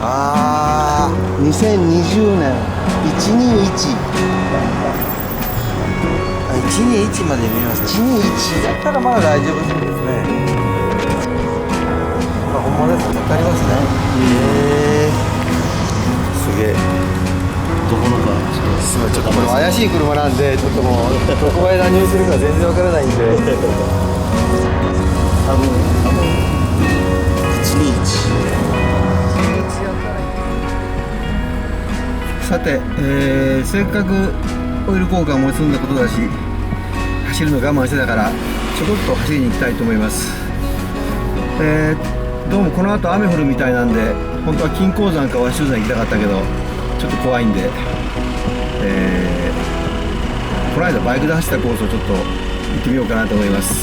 あ2020年121あ、121まで見えますね。121だったらまだ大丈夫そうですね。あ、本物ですね。わかりますね。すげえ。どこのかすごい、ちょっともう怪しい車なんで、ちょっともうどこへ何をするか全然わからないんで。多分121。さて、せっかくオイル交換も済んだことだし、走るの我慢してたからちょこっと走りに行きたいと思います。どうもこの後雨降るみたいなんで、本当は金鉱山か和州山行きたかったけどちょっと怖いんで、この間バイクで走ったコースをちょっと行ってみようかなと思います。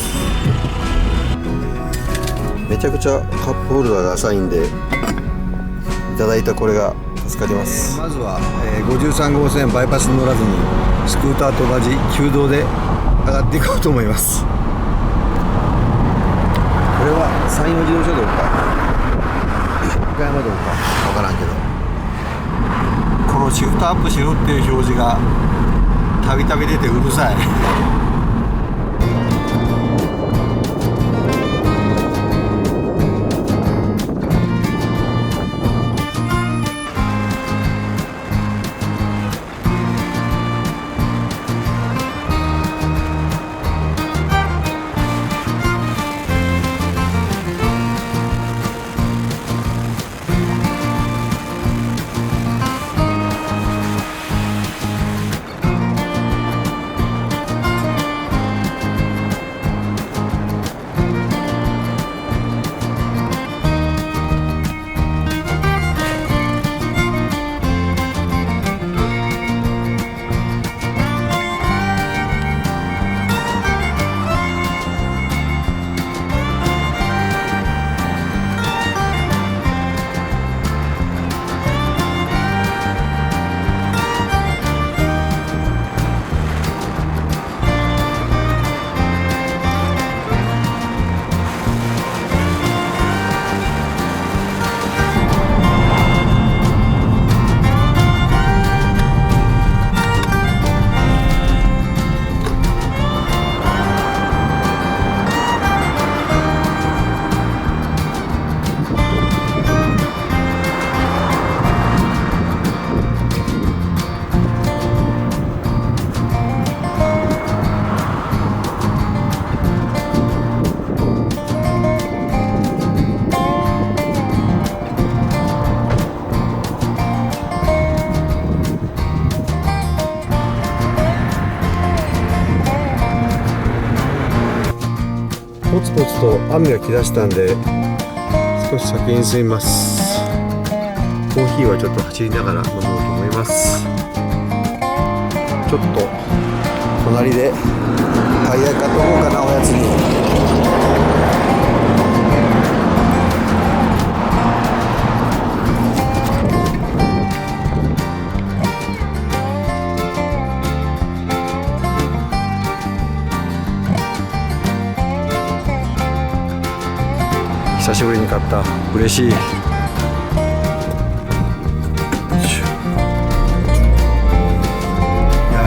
めちゃくちゃカップホルダーが浅いんで、いただいたこれが助かります。まずは、53号線バイパスに乗らずにスクーターと同じ旧道で上がっていこうと思います。これは山陽自動車道か岡山道か分からんけど、このシフトアップしろっていう表示がたびたび出てうるさい。ポツポツと雨が来だしたんで少し先に進みます。コーヒーはちょっと走りながら飲もうと思います。ちょっと隣でタイヤ買っとこうかな、おやつに。久しぶりに買った。嬉しい。いや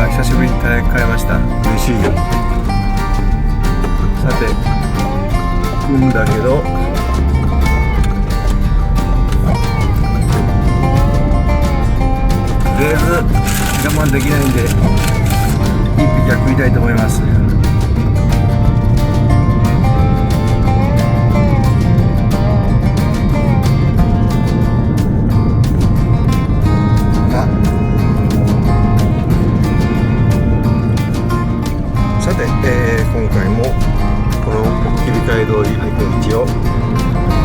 久しぶりに買いました。嬉しいよ。さて行くんだけど、とりあえず我慢できないんで一匹は食いたいと思います。今回もこの切り替え通り行く道を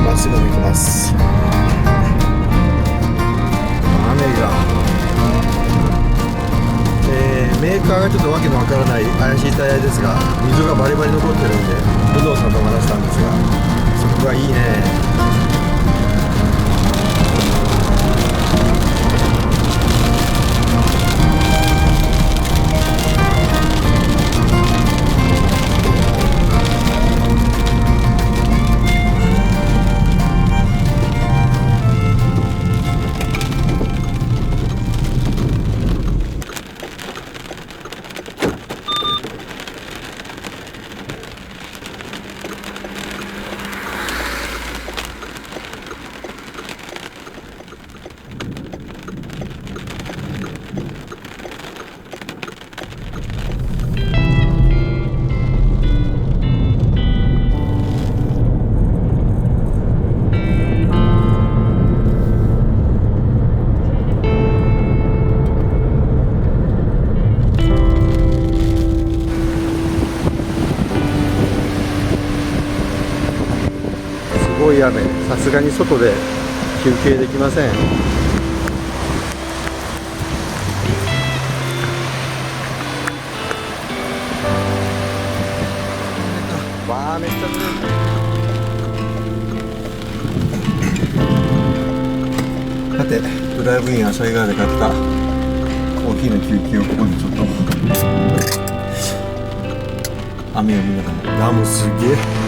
まっすぐ向いてます。雨が、メーカーがちょっとわけのわからない怪しいタイヤですが、水がバリバリ残ってるんで武道さんと話したんですが、そこがいいね。い雨、さすがに外で休憩できません。わあ、めっちゃ強い。さて、ドライブインアサイガーで買ったコーヒーの休憩をここにちょっと雨を見ながら、ダムすげえ。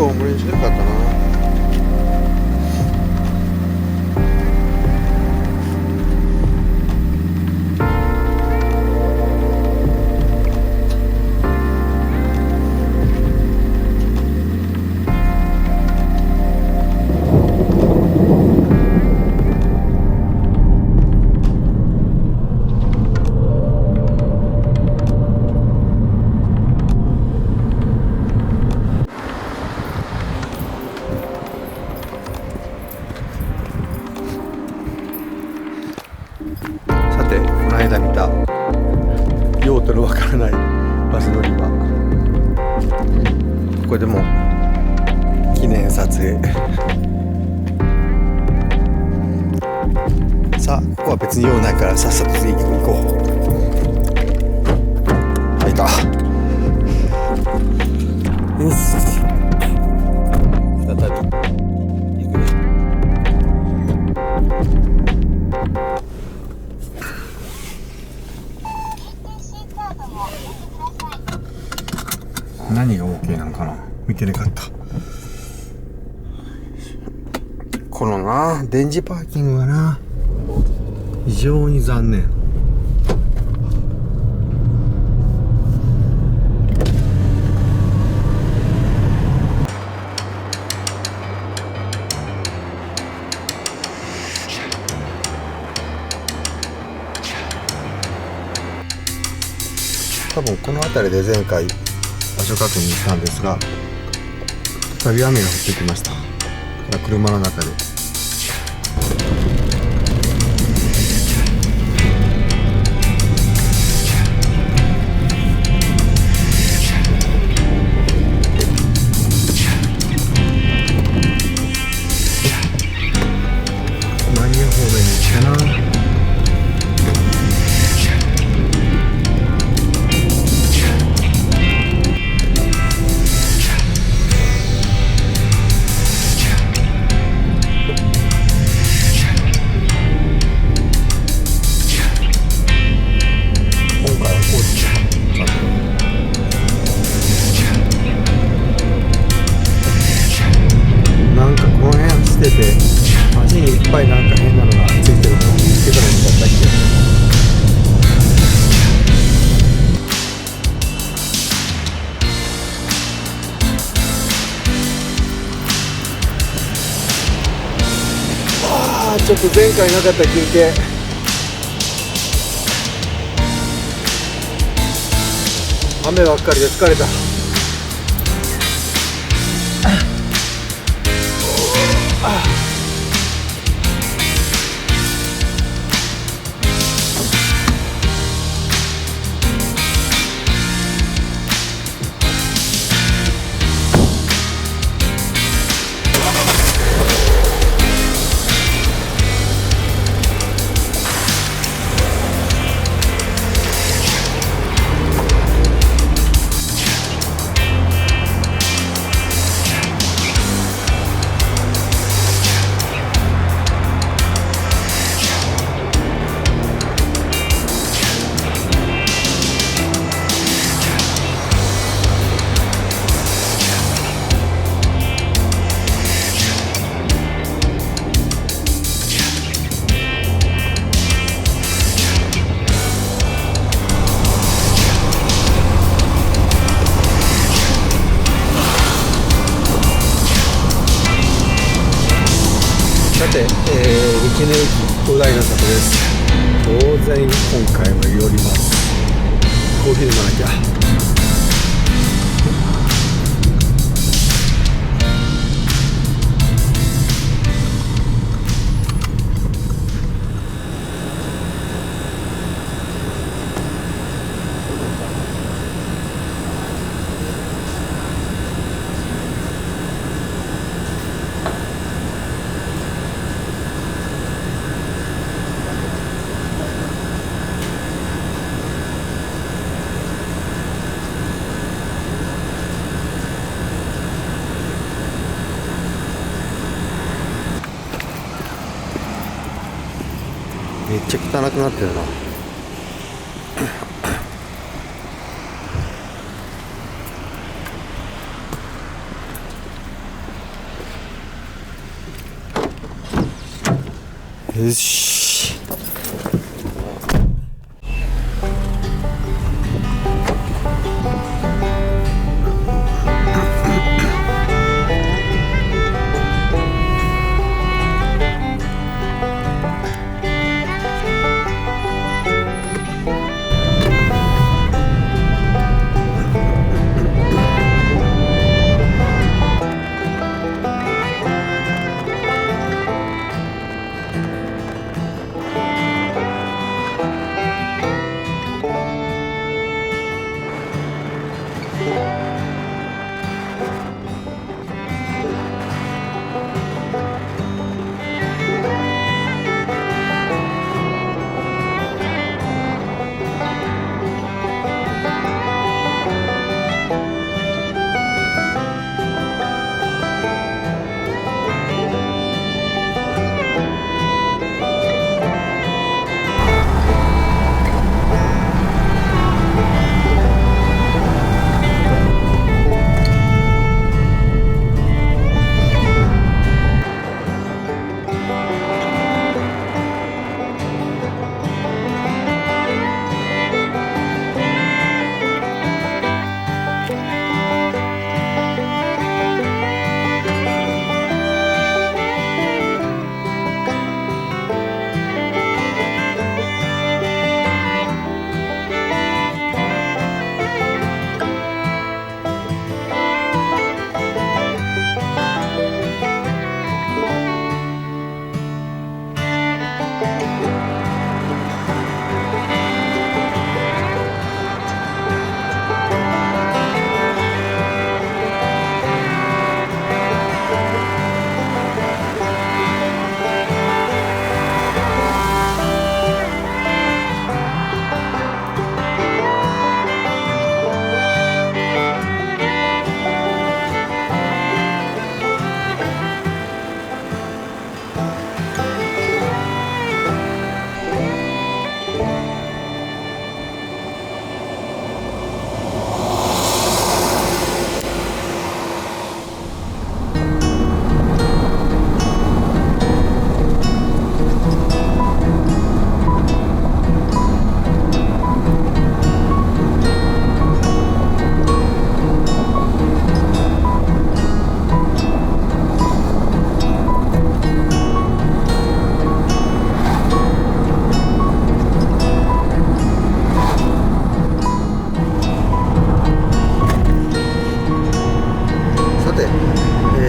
大盛りにしなかったな。さて、この間見た用途のわからないバス乗り場、ここでも記念撮影。さあ、ここは別に用ないからさっさと次行こう。入った。よし、再び行くね。何が OK なんかな、見てなかった。このな、電磁パーキングがな、非常に残念。多分この辺りで前回場所確認したんですが、再び雨が降ってきました。車の中でマニア方面に行ったな。足にいっぱいなんか変なのがついてるのを見つけたらよかったっけ。あー、ちょっと前回なかった休憩。雨ばっかりで疲れた。て、道の駅五大の里です。当然今回も寄ります。コーヒー飲まなきゃ。めっちゃ汚くなってるな。よし。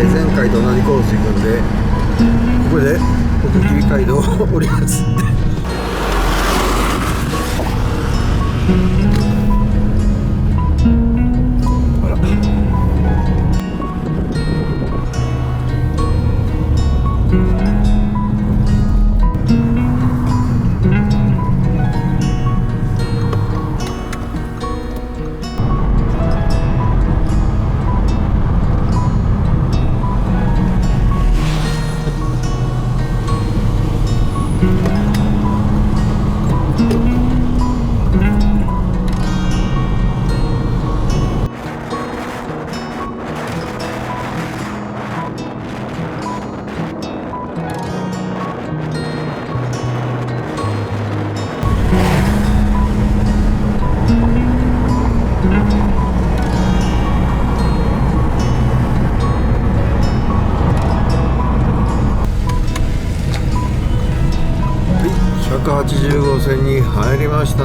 前回と同じコース行くんで、ここで奥切街道を降ります。あら。帰りました。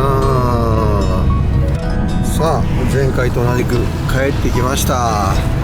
さあ前回と同じく帰ってきました。